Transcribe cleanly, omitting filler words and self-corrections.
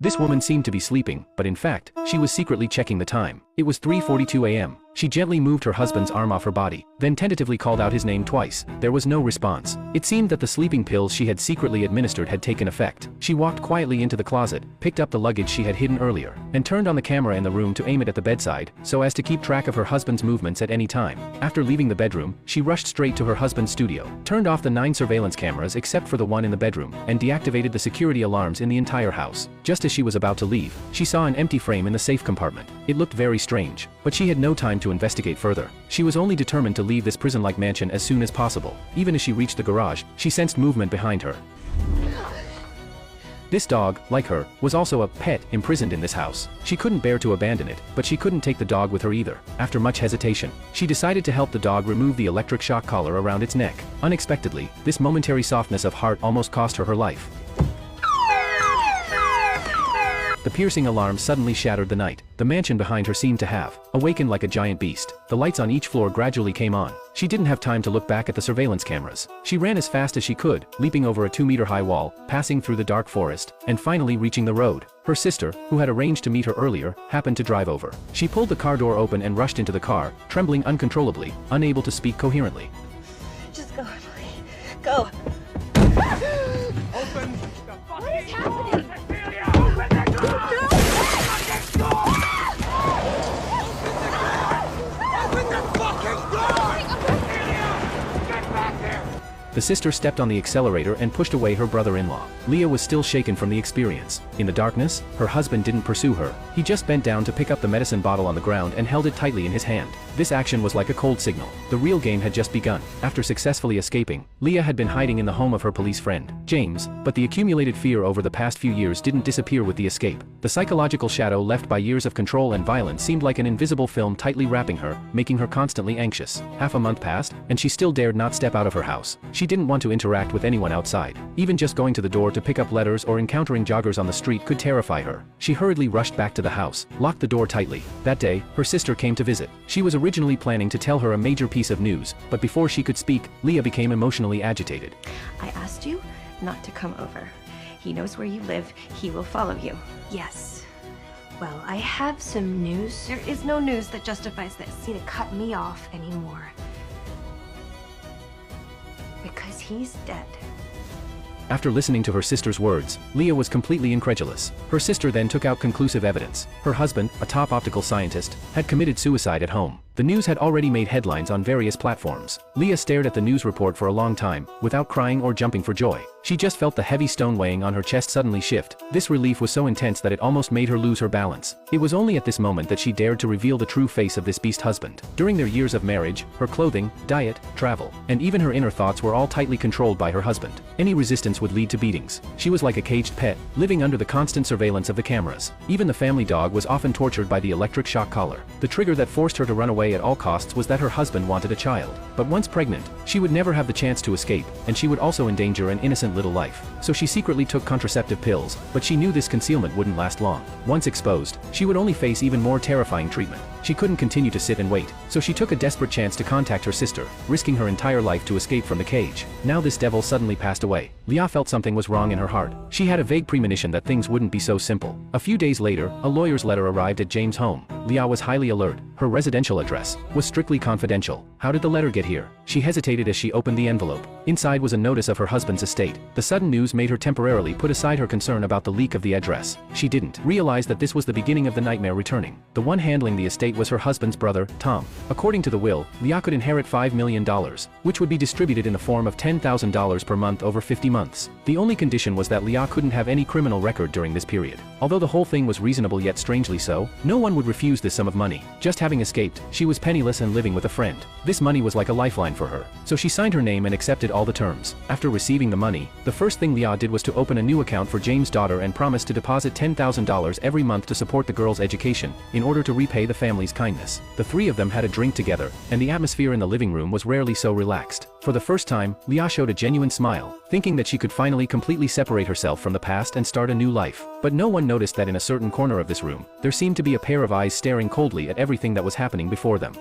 This woman seemed to be sleeping, but in fact, she was secretly checking the time. It was 3:42 a.m. She gently moved her husband's arm off her body, then tentatively called out his name twice. There was no response. It seemed that the sleeping pills she had secretly administered had taken effect. She walked quietly into the closet, picked up the luggage she had hidden earlier, and turned on the camera in the room to aim it at the bedside, so as to keep track of her husband's movements at any time. After leaving the bedroom, she rushed straight to her husband's studio, turned off the 9 surveillance cameras except for the one in the bedroom, and deactivated the security alarms in the entire house. Just as she was about to leave, she saw an empty frame in the safe compartment. It looked very strange, but she had no time to investigate further. She was only determined to leave this prison-like mansion as soon as possible. Even as she reached the garage, she sensed movement behind her. This dog, like her, was also a pet imprisoned in this house. She couldn't bear to abandon it, but she couldn't take the dog with her either. After much hesitation, she decided to help the dog remove the electric shock collar around its neck. Unexpectedly, this momentary softness of heart almost cost her her life. The piercing alarm suddenly shattered the night. The mansion behind her seemed to have awakened like a giant beast. The lights on each floor gradually came on. She didn't have time to look back at the surveillance cameras. She ran as fast as she could, leaping over a 2-meter-high wall, passing through the dark forest, and finally reaching the road. Her sister, who had arranged to meet her earlier, happened to drive over. She pulled the car door open and rushed into the car, trembling uncontrollably, unable to speak coherently. Just go, Emily. Go. Open the fucking What is happening? Cecilia, open the door! Open the fucking door! Cecilia, get back there! The sister stepped on the accelerator and pushed away her brother-in-law. Leah was still shaken from the experience. In the darkness, her husband didn't pursue her. He just bent down to pick up the medicine bottle on the ground and held it tightly in his hand. This action was like a cold signal. The real game had just begun. After successfully escaping, Leah had been hiding in the home of her police friend, James, but the accumulated fear over the past few years didn't disappear with the escape. The psychological shadow left by years of control and violence seemed like an invisible film tightly wrapping her, making her constantly anxious. Half a month passed, and she still dared not step out of her house. She didn't want to interact with anyone outside. Even just going to the door to pick up letters or encountering joggers on the street could terrify her. She hurriedly rushed back to the house, locked the door tightly. That day, her sister came to visit. She was originally planning to tell her a major piece of news, but before she could speak, Leah became emotionally agitated. I asked you not to come over. He knows where you live. He will follow you. Yes. Well, I have some news. There is no news that justifies this. See to cut me off anymore. Because he's dead. After listening to her sister's words, Leah was completely incredulous. Her sister then took out conclusive evidence. Her husband, a top optical scientist, had committed suicide at home. The news had already made headlines on various platforms. Leah stared at the news report for a long time, without crying or jumping for joy. She just felt the heavy stone weighing on her chest suddenly shift. This relief was so intense that it almost made her lose her balance. It was only at this moment that she dared to reveal the true face of this beast husband. During their years of marriage, her clothing, diet, travel, and even her inner thoughts were all tightly controlled by her husband. Any resistance would lead to beatings. She was like a caged pet, living under the constant surveillance of the cameras. Even the family dog was often tortured by the electric shock collar. The trigger that forced her to run away at all costs was that her husband wanted a child. But once pregnant, she would never have the chance to escape, and she would also endanger an innocent little life. So she secretly took contraceptive pills, but she knew this concealment wouldn't last long. Once exposed, she would only face even more terrifying treatment. She couldn't continue to sit and wait, so she took a desperate chance to contact her sister, risking her entire life to escape from the cage. Now this devil suddenly passed away. Leah felt something was wrong in her heart. She had a vague premonition that things wouldn't be so simple. A few days later, a lawyer's letter arrived at James' home. Leah was highly alert. Her residential address was strictly confidential. How did the letter get here? She hesitated as she opened the envelope. Inside was a notice of her husband's estate. The sudden news made her temporarily put aside her concern about the leak of the address. She didn't realize that this was the beginning of the nightmare returning. The one handling the estate was her husband's brother, Tom. According to the will, Leah could inherit $5 million, which would be distributed in the form of $10,000 per month over 50 months. The only condition was that Leah couldn't have any criminal record during this period. Although the whole thing was reasonable yet strangely so, no one would refuse this sum of money. Just having escaped, she was penniless and living with a friend. This money was like a lifeline for her. So she signed her name and accepted all the terms. After receiving the money, the first thing Leah did was to open a new account for James' daughter and promised to deposit $10,000 every month to support the girl's education, in order to repay the family's kindness. The three of them had a drink together, and the atmosphere in the living room was rarely so relaxed. For the first time, Leah showed a genuine smile, thinking that she could finally completely separate herself from the past and start a new life. But no one noticed that in a certain corner of this room, there seemed to be a pair of eyes staring coldly at everything that was happening before them.